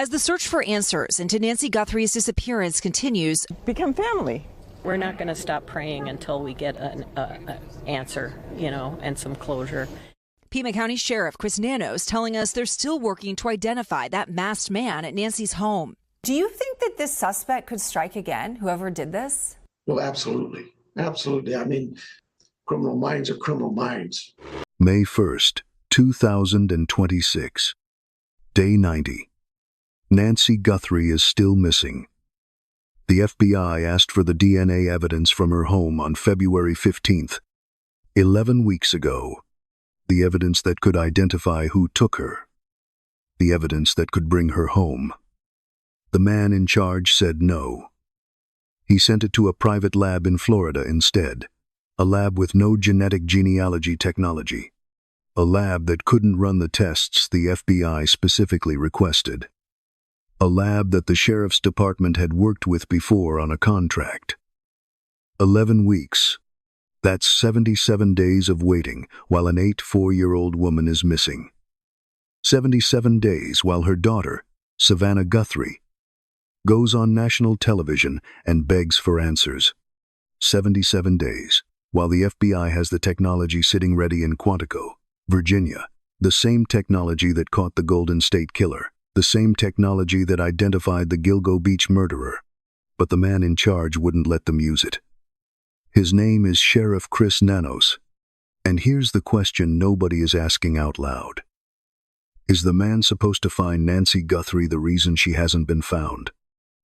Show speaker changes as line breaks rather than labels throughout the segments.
As the search for answers into Nancy Guthrie's disappearance continues,
become family.
We're not going to stop praying until we get an answer, and some closure.
Pima County Sheriff Chris Nanos telling us they're still working to identify that masked man at Nancy's home.
Do you think that this suspect could strike again, whoever did this?
Well, absolutely. Absolutely. I mean, criminal minds are criminal minds.
May 1st, 2026. Day 90. Nancy Guthrie is still missing. The FBI asked for the DNA evidence from her home on February 15th, 11 weeks ago. The evidence that could identify who took her. The evidence that could bring her home. The man in charge said no. He sent it to a private lab in Florida instead, a lab with no genetic genealogy technology, a lab that couldn't run the tests the FBI specifically requested, a lab that the Sheriff's Department had worked with before on a contract. 11 weeks. That's 77 days of waiting while an 84-year-old woman is missing. 77 days while her daughter, Savannah Guthrie, goes on national television and begs for answers. 77 days while the FBI has the technology sitting ready in Quantico, Virginia, the same technology that caught the Golden State Killer, the same technology that identified the Gilgo Beach murderer. But the man in charge wouldn't let them use it. His name is Sheriff Chris Nanos. And here's the question nobody is asking out loud. Is the man supposed to find Nancy Guthrie the reason she hasn't been found?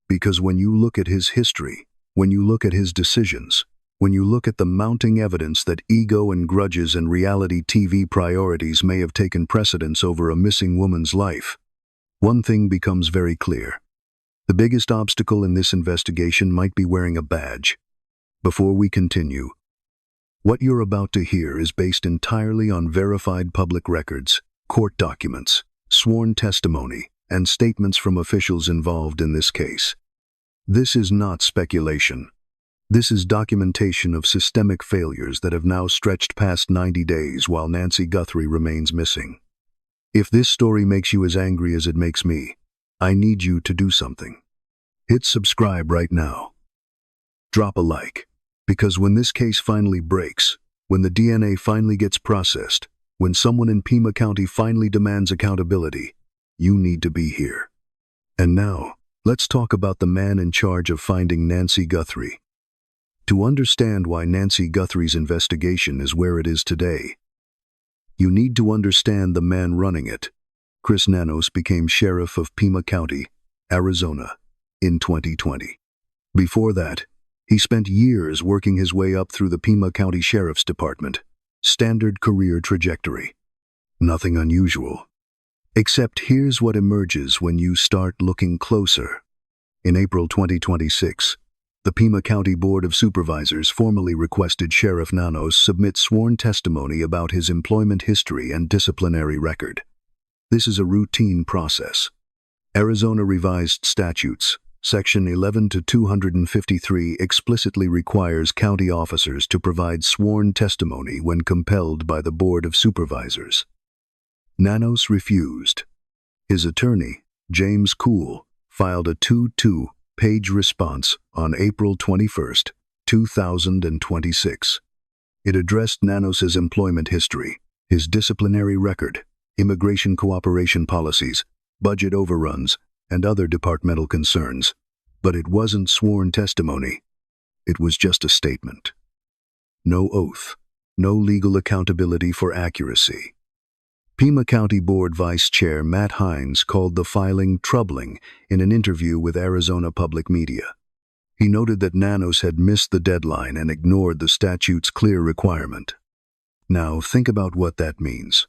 Because when you look at his history, when you look at his decisions, when you look at the mounting evidence that ego and grudges and reality TV priorities may have taken precedence over a missing woman's life, one thing becomes very clear. The biggest obstacle in this investigation might be wearing a badge. Before we continue, what you're about to hear is based entirely on verified public records, court documents, sworn testimony, and statements from officials involved in this case. This is not speculation. This is documentation of systemic failures that have now stretched past 90 days while Nancy Guthrie remains missing. If this story makes you as angry as it makes me, I need you to do something. Hit subscribe right now. Drop a like. Because when this case finally breaks, when the DNA finally gets processed, when someone in Pima County finally demands accountability, you need to be here. And now, let's talk about the man in charge of finding Nancy Guthrie. To understand why Nancy Guthrie's investigation is where it is today, you need to understand the man running it. Chris Nanos became sheriff of Pima County, Arizona, in 2020. Before that, he spent years working his way up through the Pima County Sheriff's Department. Standard career trajectory. Nothing unusual. Except here's what emerges when you start looking closer. In April 2026, the Pima County Board of Supervisors formally requested Sheriff Nanos submit sworn testimony about his employment history and disciplinary record. This is a routine process. Arizona Revised Statutes, Section 11-253 explicitly requires county officers to provide sworn testimony when compelled by the Board of Supervisors. Nanos refused. His attorney, James Cool, filed a 2-2-page response on April 21, 2026. It addressed Nanos's employment history, his disciplinary record, immigration cooperation policies, budget overruns, and other departmental concerns. But it wasn't sworn testimony. It was just a statement. No oath, no legal accountability for accuracy. Pima County Board Vice Chair Matt Hines called the filing troubling in an interview with Arizona Public Media. He noted that Nanos had missed the deadline and ignored the statute's clear requirement. Now think about what that means.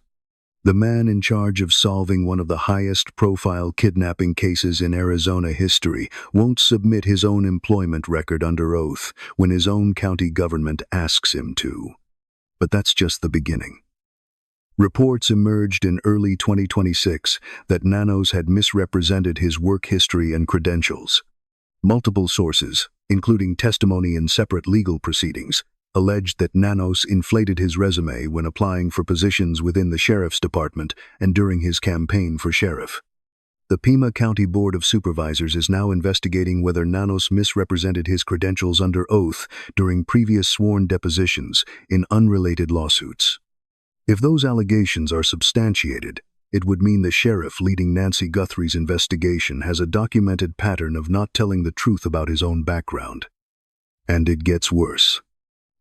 The man in charge of solving one of the highest-profile kidnapping cases in Arizona history won't submit his own employment record under oath when his own county government asks him to. But that's just the beginning. Reports emerged in early 2026 that Nanos had misrepresented his work history and credentials. Multiple sources, including testimony in separate legal proceedings, alleged that Nanos inflated his resume when applying for positions within the Sheriff's Department and during his campaign for sheriff. The Pima County Board of Supervisors is now investigating whether Nanos misrepresented his credentials under oath during previous sworn depositions in unrelated lawsuits. If those allegations are substantiated, it would mean the sheriff leading Nancy Guthrie's investigation has a documented pattern of not telling the truth about his own background. And it gets worse.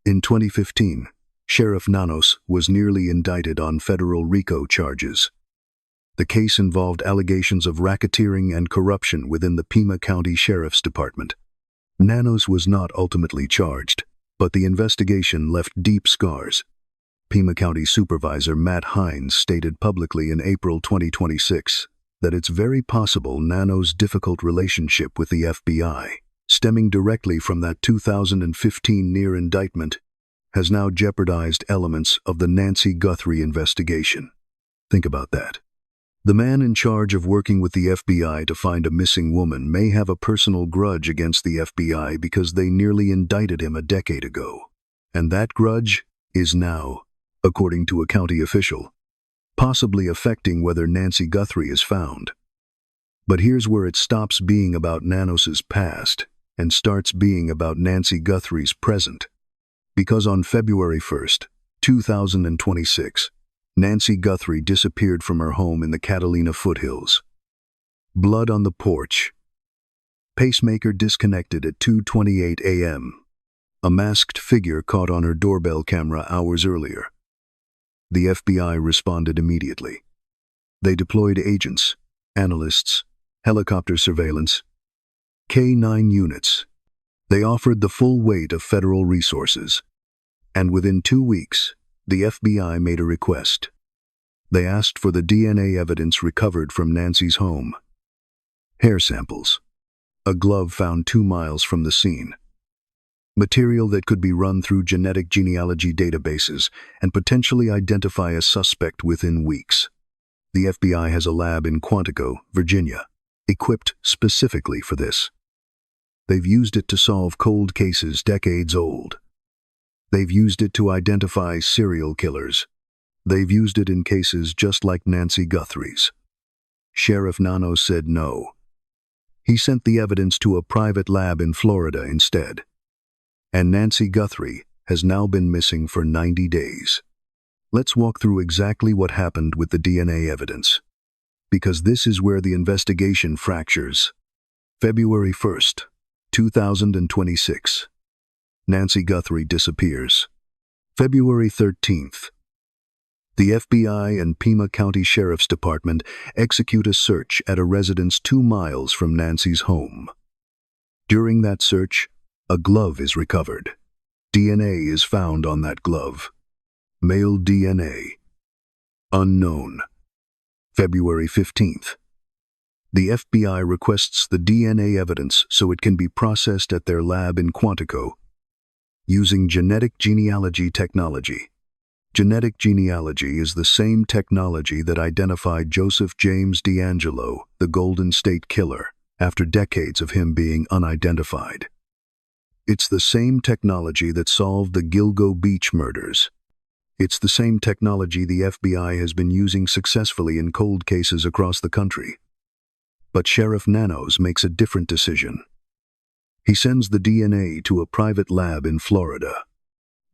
In 2015, Sheriff Nanos was nearly indicted on federal RICO charges. The case involved allegations of racketeering and corruption within the Pima County Sheriff's Department. Nanos was not ultimately charged, but the investigation left deep scars. Pima County Supervisor Matt Hines stated publicly in April 2026 that it's very possible Nanos' difficult relationship with the FBI, stemming directly from that 2015 near indictment, has now jeopardized elements of the Nancy Guthrie investigation. Think about that. The man in charge of working with the FBI to find a missing woman may have a personal grudge against the FBI because they nearly indicted him a decade ago. And that grudge is now, according to a county official, possibly affecting whether Nancy Guthrie is found. But here's where it stops being about Nanos' past and starts being about Nancy Guthrie's present. Because on February 1st, 2026, Nancy Guthrie disappeared from her home in the Catalina foothills. Blood on the porch. Pacemaker disconnected at 2:28 a.m. A masked figure caught on her doorbell camera hours earlier. The FBI responded immediately. They deployed agents, analysts, helicopter surveillance, K-9 units. They offered the full weight of federal resources. And within 2 weeks, the FBI made a request. They asked for the DNA evidence recovered from Nancy's home. Hair samples. A glove found 2 miles from the scene. Material that could be run through genetic genealogy databases and potentially identify a suspect within weeks. The FBI has a lab in Quantico, Virginia, equipped specifically for this. They've used it to solve cold cases decades old. They've used it to identify serial killers. They've used it in cases just like Nancy Guthrie's. Sheriff Nanos said no. He sent the evidence to a private lab in Florida instead. And Nancy Guthrie has now been missing for 90 days. Let's walk through exactly what happened with the DNA evidence. Because this is where the investigation fractures. February 1st, 2026. Nancy Guthrie disappears. February 13th. The FBI and Pima County Sheriff's Department execute a search at a residence 2 miles from Nancy's home. During that search, a glove is recovered. DNA is found on that glove. Male DNA. Unknown. February 15th. The FBI requests the DNA evidence so it can be processed at their lab in Quantico, using genetic genealogy technology. Genetic genealogy is the same technology that identified Joseph James DeAngelo, the Golden State Killer, after decades of him being unidentified. It's the same technology that solved the Gilgo Beach murders. It's the same technology the FBI has been using successfully in cold cases across the country. But Sheriff Nanos makes a different decision. He sends the DNA to a private lab in Florida,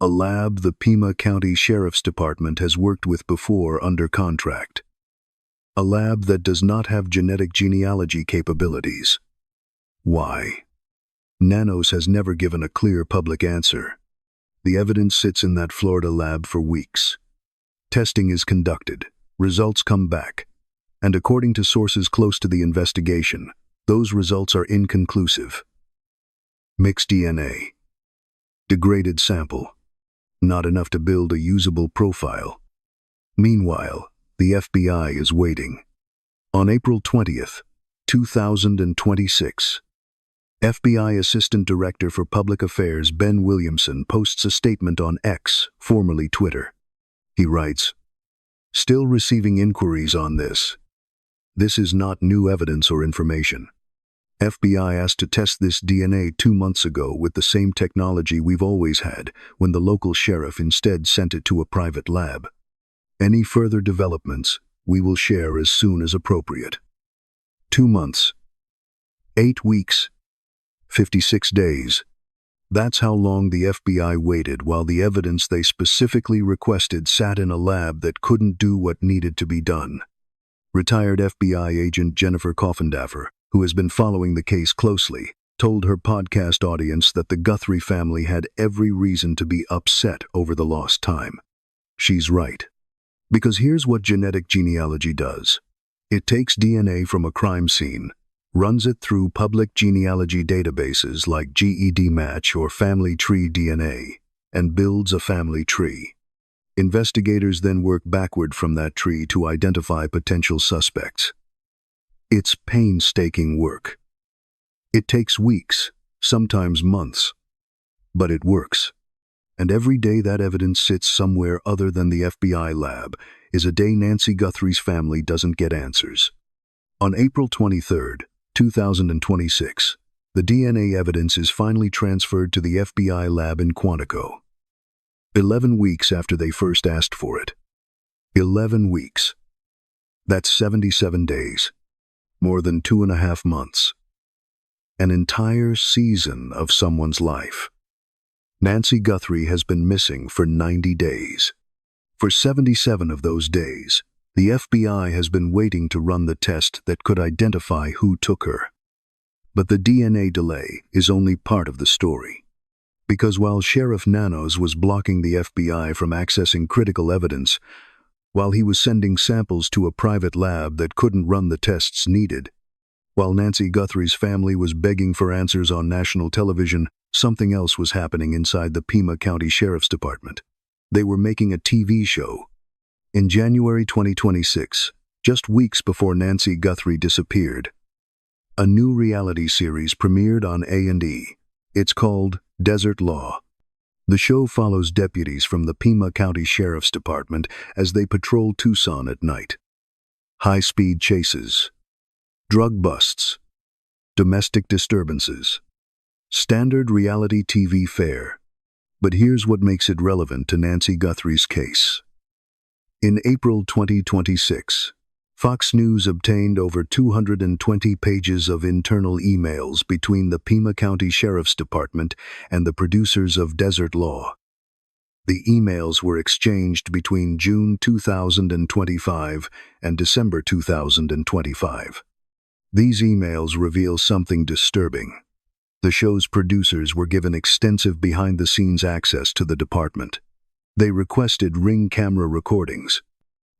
a lab the Pima County Sheriff's Department has worked with before under contract. A lab that does not have genetic genealogy capabilities. Why? Nanos has never given a clear public answer. The evidence sits in that Florida lab for weeks. Testing is conducted, results come back, and according to sources close to the investigation, those results are inconclusive. Mixed DNA. Degraded sample. Not enough to build a usable profile. Meanwhile, the FBI is waiting. On April 20th, 2026, FBI Assistant Director for Public Affairs Ben Williamson posts a statement on X, formerly Twitter. He writes, "Still receiving inquiries on this. This is not new evidence or information. FBI asked to test this DNA 2 months ago with the same technology we've always had, when the local sheriff instead sent it to a private lab. Any further developments, we will share as soon as appropriate." 2 months, 8 weeks, 56 days. That's how long the FBI waited while the evidence they specifically requested sat in a lab that couldn't do what needed to be done. Retired FBI agent Jennifer Coffindaffer, who has been following the case closely, told her podcast audience that the Guthrie family had every reason to be upset over the lost time. She's right. Because here's what genetic genealogy does. It takes DNA from a crime scene, runs it through public genealogy databases like GEDmatch or Family Tree DNA, and builds a family tree. Investigators then work backward from that tree to identify potential suspects. It's painstaking work. It takes weeks, sometimes months, but it works. And every day that evidence sits somewhere other than the FBI lab is a day Nancy Guthrie's family doesn't get answers. On April 23, 2026, the DNA evidence is finally transferred to the FBI lab in Quantico. 11 weeks after they first asked for it. 11 weeks. That's 77 days. More than 2.5 months. An entire season of someone's life. Nancy Guthrie has been missing for 90 days. For 77 of those days, the FBI has been waiting to run the test that could identify who took her. But the DNA delay is only part of the story. Because while Sheriff Nanos was blocking the FBI from accessing critical evidence, while he was sending samples to a private lab that couldn't run the tests needed, while Nancy Guthrie's family was begging for answers on national television, something else was happening inside the Pima County Sheriff's Department. They were making a TV show. In January 2026, just weeks before Nancy Guthrie disappeared, a new reality series premiered on A&E. It's called Desert Law. The show follows deputies from the Pima County Sheriff's Department as they patrol Tucson at night. High-speed chases, drug busts, domestic disturbances. Standard reality TV fare. But here's what makes it relevant to Nancy Guthrie's case. In April 2026, Fox News obtained over 220 pages of internal emails between the Pima County Sheriff's Department and the producers of Desert Law. The emails were exchanged between June 2025 and December 2025. These emails reveal something disturbing. The show's producers were given extensive behind-the-scenes access to the department. They requested ring camera recordings.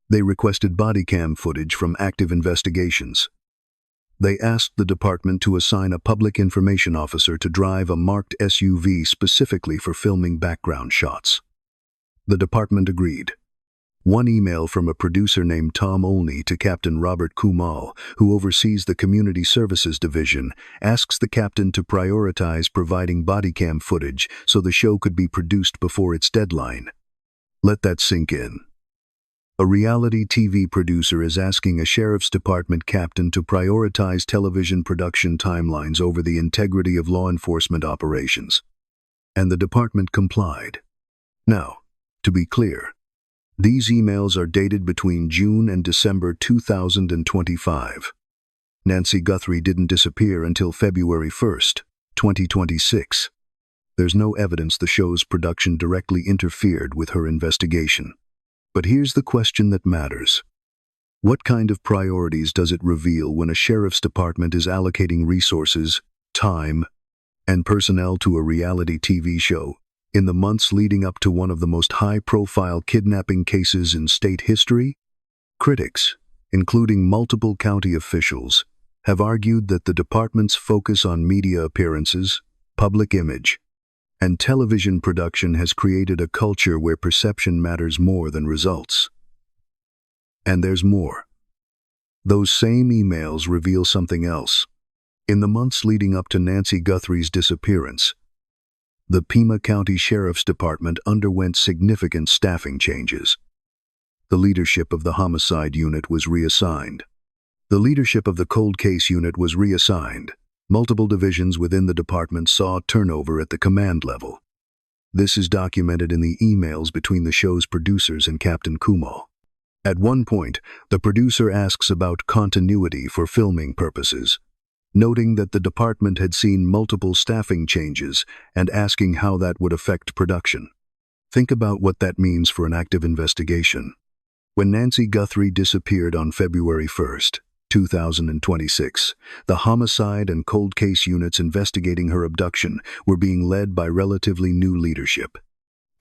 They requested body cam footage from active investigations. They asked the department to assign a public information officer to drive a marked SUV specifically for filming background shots. The department agreed. One email from a producer named Tom Olney to Captain Robert Kumal, who oversees the Community Services Division, asks the captain to prioritize providing body cam footage so the show could be produced before its deadline. Let that sink in. A reality TV producer is asking a sheriff's department captain to prioritize television production timelines over the integrity of law enforcement operations. And the department complied. Now, to be clear, these emails are dated between June and December 2025. Nancy Guthrie didn't disappear until February 1st, 2026. There's no evidence the show's production directly interfered with her investigation. But here's the question that matters. What kind of priorities does it reveal when a sheriff's department is allocating resources, time, and personnel to a reality TV show in the months leading up to one of the most high-profile kidnapping cases in state history? Critics, including multiple county officials, have argued that the department's focus on media appearances, public image, and television production has created a culture where perception matters more than results. And there's more. Those same emails reveal something else. In the months leading up to Nancy Guthrie's disappearance, the Pima County Sheriff's Department underwent significant staffing changes. The leadership of the homicide unit was reassigned. The leadership of the cold case unit was reassigned. Multiple divisions within the department saw turnover at the command level. This is documented in the emails between the show's producers and Captain Kumal. At one point, the producer asks about continuity for filming purposes, noting that the department had seen multiple staffing changes and asking how that would affect production. Think about what that means for an active investigation. When Nancy Guthrie disappeared on February 1st, 2026, the homicide and cold case units investigating her abduction were being led by relatively new leadership.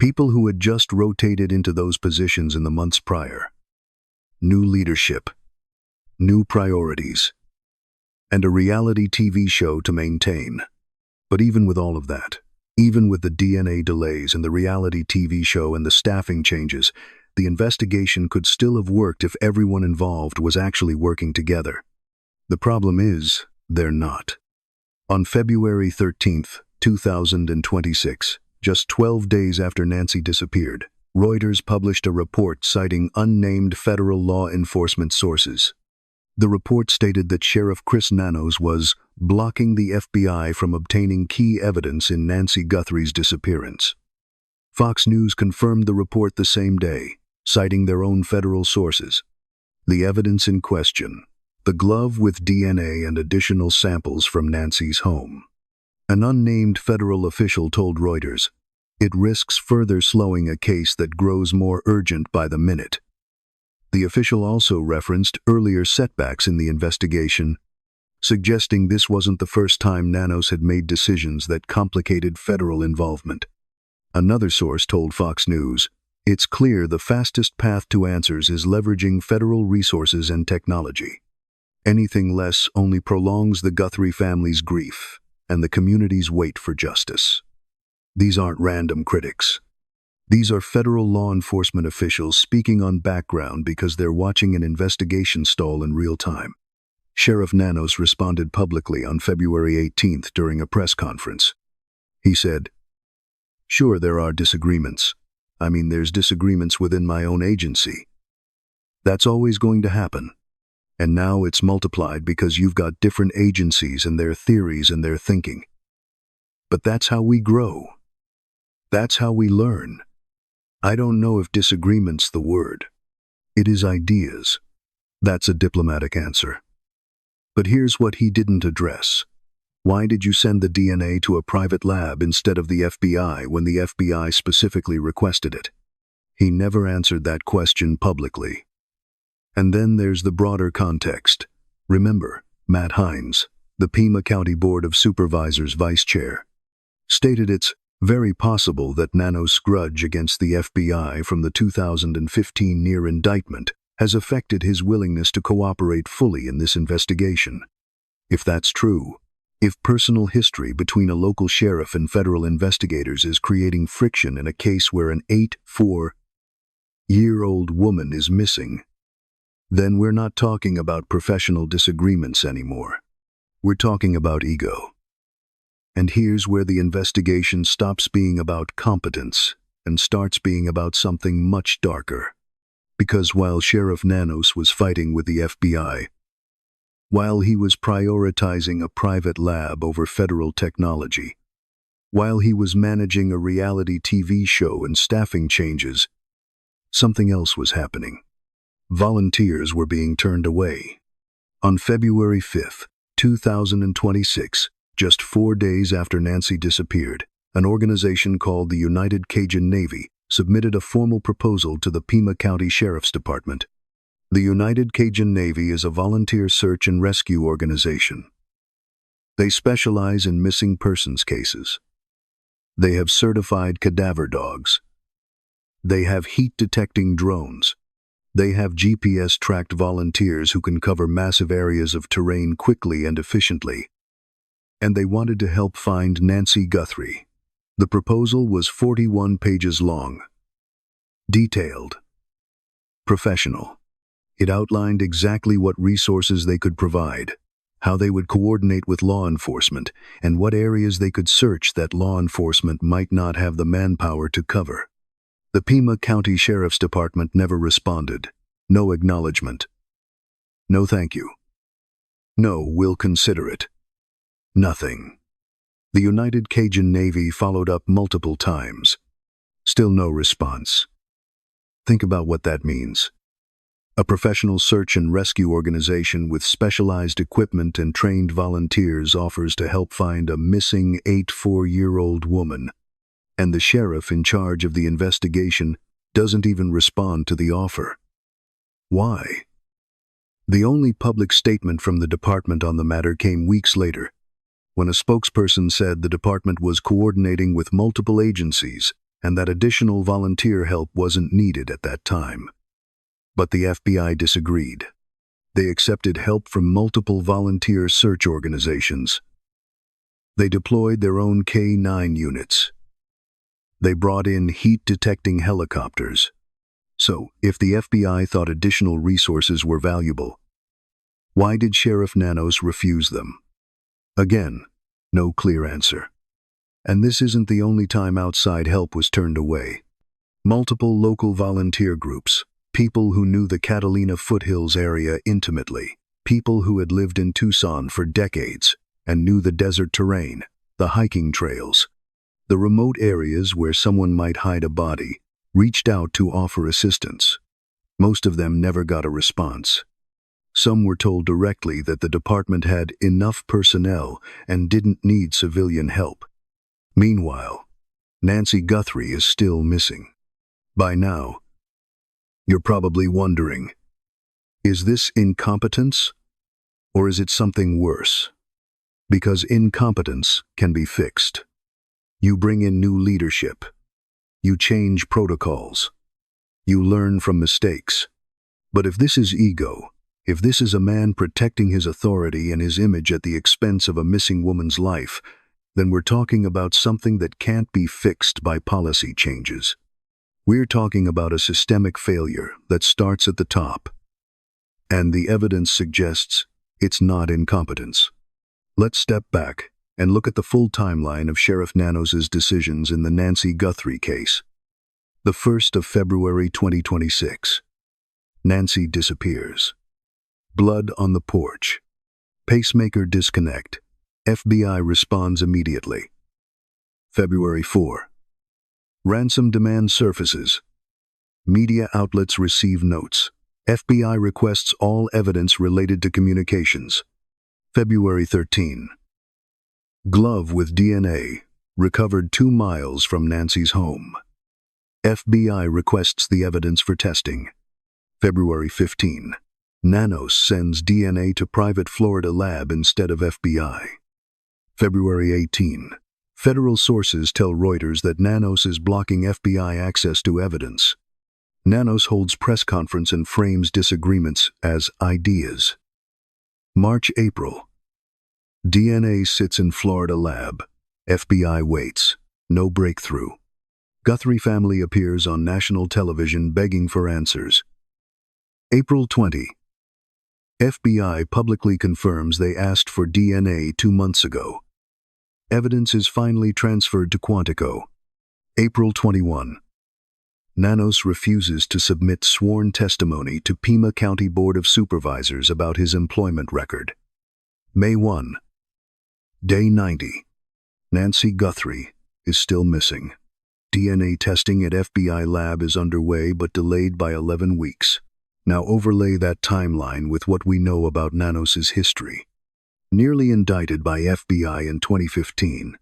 People who had just rotated into those positions in the months prior. New leadership, new priorities, and a reality TV show to maintain. But even with all of that, even with the DNA delays and the reality TV show and the staffing changes, the investigation could still have worked if everyone involved was actually working together. The problem is, they're not. On February 13th, 2026, just 12 days after Nancy disappeared, Reuters published a report citing unnamed federal law enforcement sources. The report stated that Sheriff Chris Nanos was blocking the FBI from obtaining key evidence in Nancy Guthrie's disappearance. Fox News confirmed the report the same day, citing their own federal sources. The evidence in question: the glove with DNA and additional samples from Nancy's home. An unnamed federal official told Reuters, "It risks further slowing a case that grows more urgent by the minute." The official also referenced earlier setbacks in the investigation, suggesting this wasn't the first time Nanos had made decisions that complicated federal involvement. Another source told Fox News, "It's clear the fastest path to answers is leveraging federal resources and technology. Anything less only prolongs the Guthrie family's grief and the community's wait for justice." These aren't random critics. These are federal law enforcement officials speaking on background because they're watching an investigation stall in real time. Sheriff Nanos responded publicly on February 18th during a press conference. He said, "Sure, there are disagreements. I mean, there's disagreements within my own agency. That's always going to happen. And now it's multiplied because you've got different agencies and their theories and their thinking. But that's how we grow. That's how we learn. I don't know if disagreement's the word. It is ideas." That's a diplomatic answer. But here's what he didn't address. Why did you send the DNA to a private lab instead of the FBI when the FBI specifically requested it? He never answered that question publicly. And then there's the broader context. Remember, Matt Hines, the Pima County Board of Supervisors vice chair, stated it's very possible that Nanos' grudge against the FBI from the 2015 near indictment has affected his willingness to cooperate fully in this investigation. If that's true, if personal history between a local sheriff and federal investigators is creating friction in a case where an 84-year-old woman is missing, then we're not talking about professional disagreements anymore. We're talking about ego. And here's where the investigation stops being about competence and starts being about something much darker. Because while Sheriff Nanos was fighting with the FBI, while he was prioritizing a private lab over federal technology, while he was managing a reality TV show and staffing changes, something else was happening. Volunteers were being turned away. On February 5th, 2026, just 4 days after Nancy disappeared, an organization called the United Cajun Navy submitted a formal proposal to the Pima County Sheriff's Department. The United Cajun Navy is a volunteer search and rescue organization. They specialize in missing persons cases. They have certified cadaver dogs. They have heat-detecting drones. They have GPS-tracked volunteers who can cover massive areas of terrain quickly and efficiently. And they wanted to help find Nancy Guthrie. The proposal was 41 pages long. Detailed. Professional. It outlined exactly what resources they could provide, how they would coordinate with law enforcement, and what areas they could search that law enforcement might not have the manpower to cover. The Pima County Sheriff's Department never responded. No acknowledgement. No thank you. No, we'll consider it. Nothing. The United Cajun Navy followed up multiple times. Still no response. Think about what that means. a professional search and rescue organization with specialized equipment and trained volunteers, offers to help find a missing 84-year-old woman, and the sheriff in charge of the investigation doesn't even respond to the offer. Why? The only public statement from the department on the matter came weeks later, when a spokesperson said the department was coordinating with multiple agencies and that additional volunteer help wasn't needed at that time. But the FBI disagreed. They accepted help from multiple volunteer search organizations. They deployed their own K-9 units. They brought in heat-detecting helicopters. So, if the FBI thought additional resources were valuable, why did Sheriff Nanos refuse them? Again, no clear answer. And this isn't the only time outside help was turned away. Multiple local volunteer groups, people who knew the Catalina foothills area intimately, people who had lived in Tucson for decades and knew the desert terrain, the hiking trails, the remote areas where someone might hide a body, reached out to offer assistance. Most of them never got a response. Some were told directly that the department had enough personnel and didn't need civilian help. Meanwhile, Nancy Guthrie is still missing. By now, you're probably wondering, is this incompetence or is it something worse? Because incompetence can be fixed. You bring in new leadership. You change protocols. You learn from mistakes. But if this is ego, if this is a man protecting his authority and his image at the expense of a missing woman's life, then we're talking about something that can't be fixed by policy changes. We're talking about a systemic failure that starts at the top. And the evidence suggests it's not incompetence. Let's step back and look at the full timeline of Sheriff Nanos' decisions in the Nancy Guthrie case. The 1st of February 2026. Nancy disappears. Blood on the porch. Pacemaker disconnect. FBI responds immediately. February 4. Ransom demand surfaces. Media outlets receive notes. FBI requests all evidence related to communications. February 13. Glove with DNA recovered 2 miles from Nancy's home. FBI requests the evidence for testing. February 15. Nanos sends DNA to private Florida lab instead of FBI. February 18. Federal sources tell Reuters that Nanos is blocking FBI access to evidence. Nanos holds press conference and frames disagreements as ideas. March-April. DNA sits in Florida lab. FBI waits. No breakthrough. Guthrie family appears on national television begging for answers. April 20. FBI publicly confirms they asked for DNA 2 months ago. Evidence is finally transferred to Quantico. April 21. Nanos refuses to submit sworn testimony to Pima County Board of Supervisors about his employment record. May 1. Day 90. Nancy Guthrie is still missing. DNA testing at FBI lab is underway but delayed by 11 weeks. Now overlay that timeline with what we know about Nanos' history. Nearly indicted by FBI in 2015,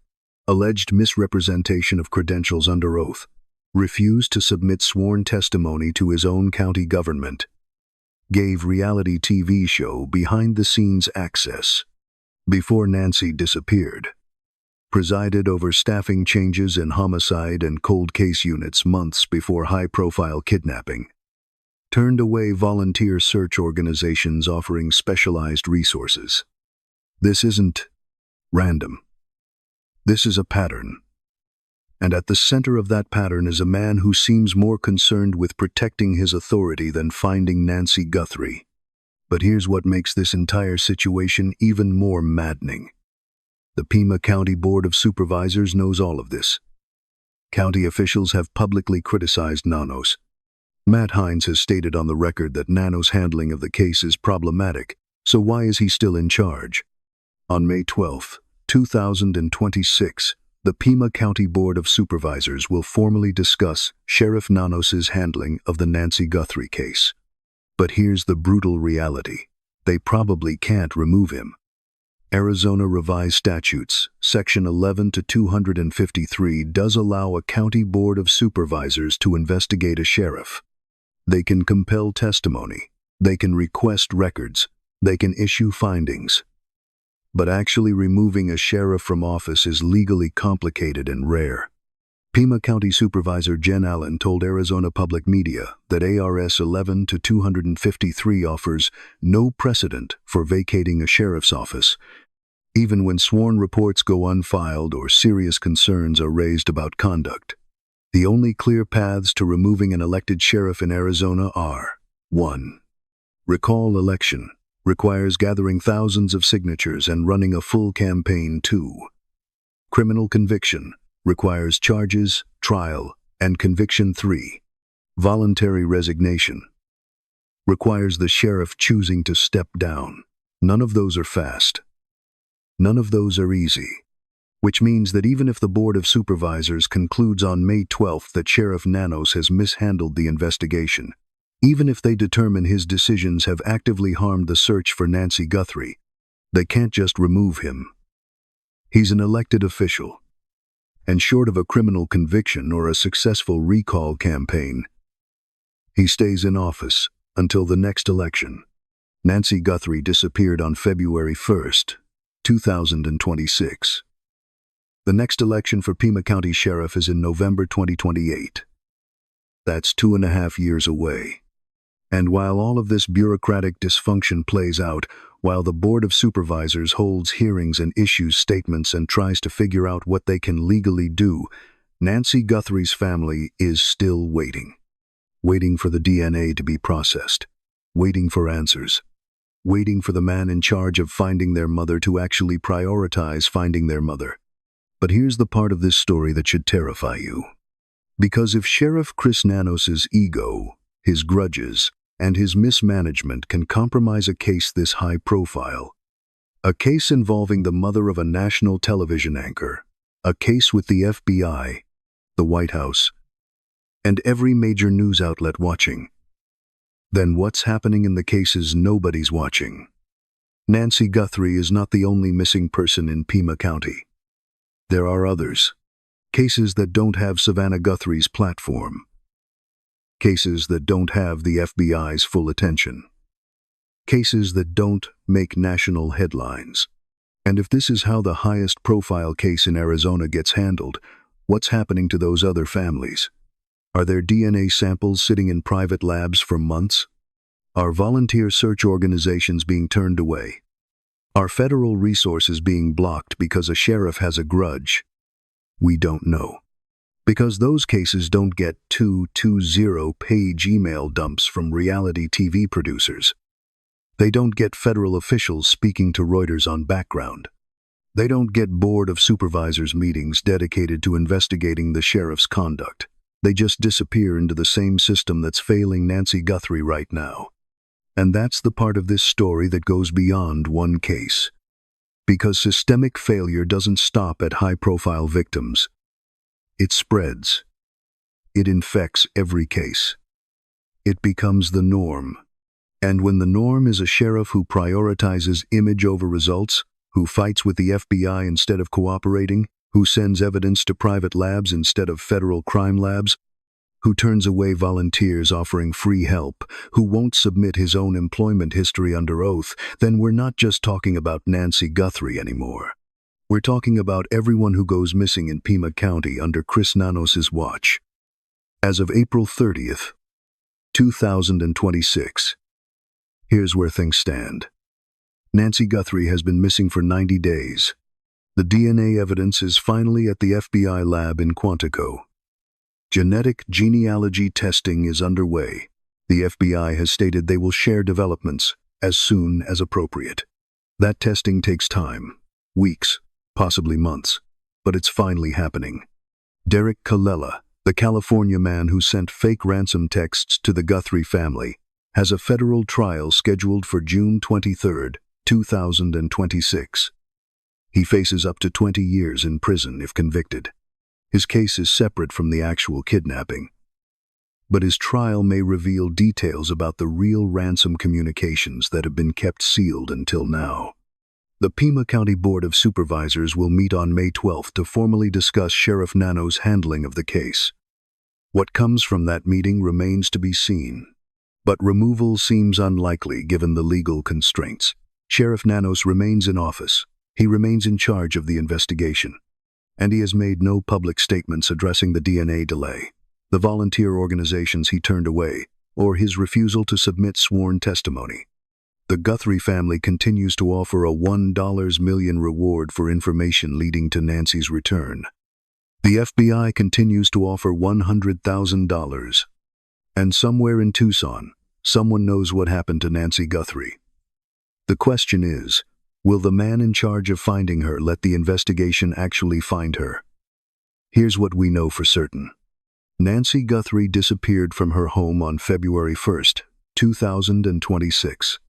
alleged misrepresentation of credentials under oath, refused to submit sworn testimony to his own county government, gave reality TV show behind-the-scenes access before Nancy disappeared, presided over staffing changes in homicide and cold case units months before high-profile kidnapping, turned away volunteer search organizations offering specialized resources. This isn't random. This is a pattern. And at the center of that pattern is a man who seems more concerned with protecting his authority than finding Nancy Guthrie. But here's what makes this entire situation even more maddening. The Pima County Board of Supervisors knows all of this. County officials have publicly criticized Nanos. Matt Hines has stated on the record that Nanos' handling of the case is problematic, so why is he still in charge? On May 12, 2026, the Pima County Board of Supervisors will formally discuss Sheriff Nanos' handling of the Nancy Guthrie case. But here's the brutal reality. They probably can't remove him. Arizona Revised Statutes, Section 11 to 253 does allow a county board of supervisors to investigate a sheriff. They can compel testimony. They can request records. They can issue findings. But actually removing a sheriff from office is legally complicated and rare. Pima County Supervisor Jen Allen told Arizona Public Media that ARS 11 to 253 offers no precedent for vacating a sheriff's office, even when sworn reports go unfiled or serious concerns are raised about conduct. The only clear paths to removing an elected sheriff in Arizona are: 1. Recall election requires gathering thousands of signatures and running a full campaign. 2. Criminal conviction requires charges, trial, and conviction. 3. Voluntary resignation requires the sheriff choosing to step down. None of those are fast. None of those are easy. Which means that even if the Board of Supervisors concludes on May 12th that Sheriff Nanos has mishandled the investigation, even if they determine his decisions have actively harmed the search for Nancy Guthrie, they can't just remove him. He's an elected official. And short of a criminal conviction or a successful recall campaign, he stays in office until the next election. Nancy Guthrie disappeared on February 1st, 2026. The next election for Pima County Sheriff is in November 2028. That's 2.5 years away. And while all of this bureaucratic dysfunction plays out, while the Board of Supervisors holds hearings and issues statements and tries to figure out what they can legally do, Nancy Guthrie's family is still waiting. Waiting for the DNA to be processed. Waiting for answers. Waiting for the man in charge of finding their mother to actually prioritize finding their mother. But here's the part of this story that should terrify you. Because if Sheriff Chris Nanos' ego, his grudges, and his mismanagement can compromise a case this high profile, a case involving the mother of a national television anchor, a case with the FBI, the White House, and every major news outlet watching, then what's happening in the cases nobody's watching? Nancy Guthrie is not the only missing person in Pima County. There are others. Cases that don't have Savannah Guthrie's platform. Cases that don't have the FBI's full attention. Cases that don't make national headlines. And if this is how the highest profile case in Arizona gets handled, what's happening to those other families? Are their DNA samples sitting in private labs for months? Are volunteer search organizations being turned away? Are federal resources being blocked because a sheriff has a grudge? We don't know. Because those cases don't get 220-page email dumps from reality TV producers. They don't get federal officials speaking to Reuters on background. They don't get Board of Supervisors meetings dedicated to investigating the sheriff's conduct. They just disappear into the same system that's failing Nancy Guthrie right now. And that's the part of this story that goes beyond one case. Because systemic failure doesn't stop at high-profile victims. It spreads. It infects every case. It becomes the norm. And when the norm is a sheriff who prioritizes image over results, who fights with the FBI instead of cooperating, who sends evidence to private labs instead of federal crime labs, who turns away volunteers offering free help, who won't submit his own employment history under oath, then we're not just talking about Nancy Guthrie anymore. We're talking about everyone who goes missing in Pima County under Chris Nanos' watch. As of April 30th, 2026, here's where things stand. Nancy Guthrie has been missing for 90 days. The DNA evidence is finally at the FBI lab in Quantico. Genetic genealogy testing is underway. The FBI has stated they will share developments as soon as appropriate. That testing takes time, weeks, possibly months, but it's finally happening. Derek Colella, the California man who sent fake ransom texts to the Guthrie family, has a federal trial scheduled for June 23, 2026. He faces up to 20 years in prison if convicted. His case is separate from the actual kidnapping. but his trial may reveal details about the real ransom communications that have been kept sealed until now. The Pima County Board of Supervisors will meet on May 12th to formally discuss Sheriff Nanos' handling of the case. What comes from that meeting remains to be seen, but removal seems unlikely given the legal constraints. Sheriff Nanos remains in office. He remains in charge of the investigation, and he has made no public statements addressing the DNA delay, the volunteer organizations he turned away, or his refusal to submit sworn testimony. The Guthrie family continues to offer a $1 million reward for information leading to Nancy's return. The FBI continues to offer $100,000. And somewhere in Tucson, someone knows what happened to Nancy Guthrie. The question is, will the man in charge of finding her let the investigation actually find her? Here's what we know for certain. Nancy Guthrie disappeared from her home on February 1st, 2026.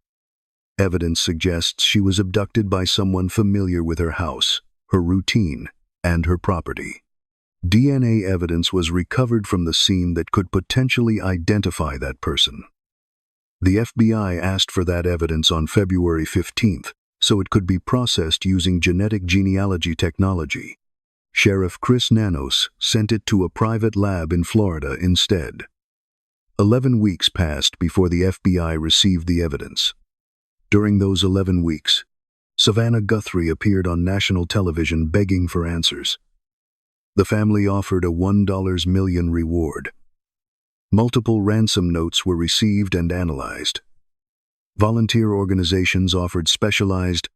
Evidence suggests she was abducted by someone familiar with her house, her routine, and her property. DNA evidence was recovered from the scene that could potentially identify that person. The FBI asked for that evidence on February 15th, so it could be processed using genetic genealogy technology. Sheriff Chris Nanos sent it to a private lab in Florida instead. 11 weeks passed before the FBI received the evidence. During those 11 weeks, Savannah Guthrie appeared on national television begging for answers. The family offered a $1 million reward. Multiple ransom notes were received and analyzed. Volunteer organizations offered specialized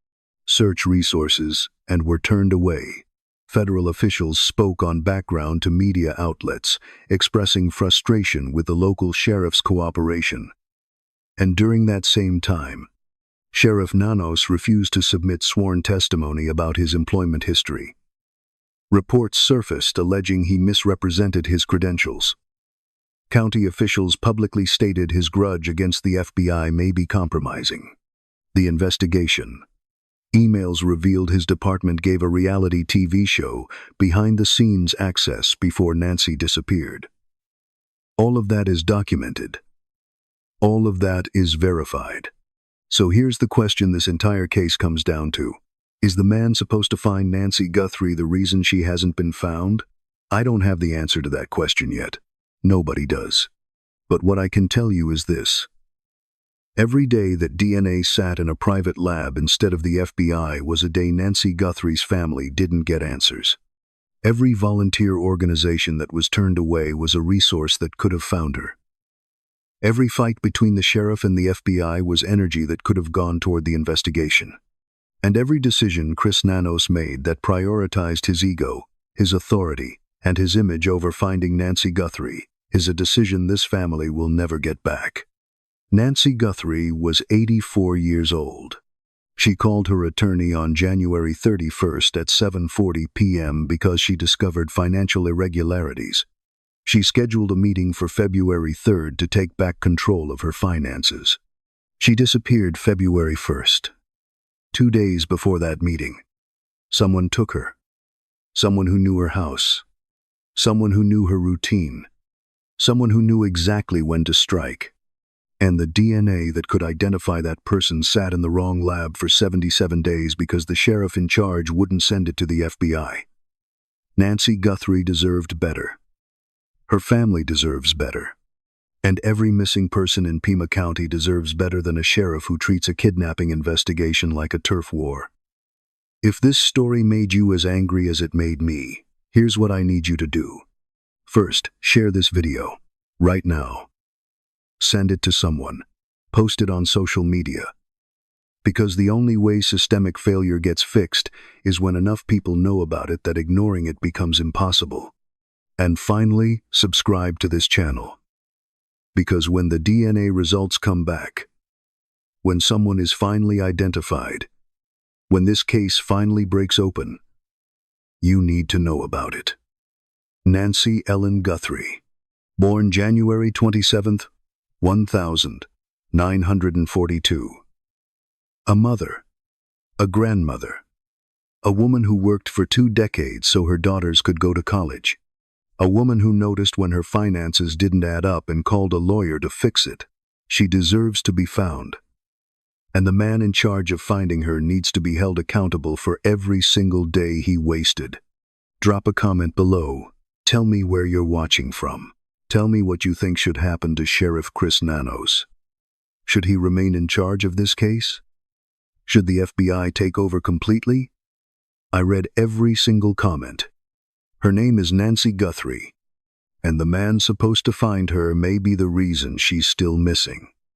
search resources and were turned away. Federal officials spoke on background to media outlets, expressing frustration with the local sheriff's cooperation. And during that same time, Sheriff Nanos refused to submit sworn testimony about his employment history. Reports surfaced alleging he misrepresented his credentials. County officials publicly stated his grudge against the FBI may be compromising the investigation. Emails revealed his department gave a reality TV show behind-the-scenes access before Nancy disappeared. All of that is documented. All of that is verified. So here's the question this entire case comes down to. Is the man supposed to find Nancy Guthrie the reason she hasn't been found? I don't have the answer to that question yet. Nobody does. But what I can tell you is this. Every day that DNA sat in a private lab instead of the FBI was a day Nancy Guthrie's family didn't get answers. Every volunteer organization that was turned away was a resource that could have found her. Every fight between the sheriff and the FBI was energy that could have gone toward the investigation. And every decision Chris Nanos made that prioritized his ego, his authority, and his image over finding Nancy Guthrie is a decision this family will never get back. Nancy Guthrie was 84 years old. She called her attorney on January 31st at 7:40 p.m. because she discovered financial irregularities. She scheduled a meeting for February 3rd to take back control of her finances. She disappeared February 1st. 2 days before that meeting, someone took her. Someone who knew her house. Someone who knew her routine. Someone who knew exactly when to strike. And the DNA that could identify that person sat in the wrong lab for 77 days because the sheriff in charge wouldn't send it to the FBI. Nancy Guthrie deserved better. Her family deserves better. And every missing person in Pima County deserves better than a sheriff who treats a kidnapping investigation like a turf war. If this story made you as angry as it made me, here's what I need you to do. First, share this video. Right now. Send it to someone. Post it on social media. Because the only way systemic failure gets fixed is when enough people know about it that ignoring it becomes impossible. And finally, subscribe to this channel. Because when the DNA results come back, when someone is finally identified, when this case finally breaks open, you need to know about it. Nancy Ellen Guthrie, born January 27th, 1942. A mother, a grandmother, a woman who worked for 2 decades so her daughters could go to college, A woman who noticed when her finances didn't add up and called a lawyer to fix it. She deserves to be found. And the man in charge of finding her needs to be held accountable for every single day he wasted. Drop a comment below. Tell me where you're watching from. Tell me what you think should happen to Sheriff Chris Nanos. Should he remain in charge of this case? Should the FBI take over completely? I read every single comment. Her name is Nancy Guthrie, and the man supposed to find her may be the reason she's still missing.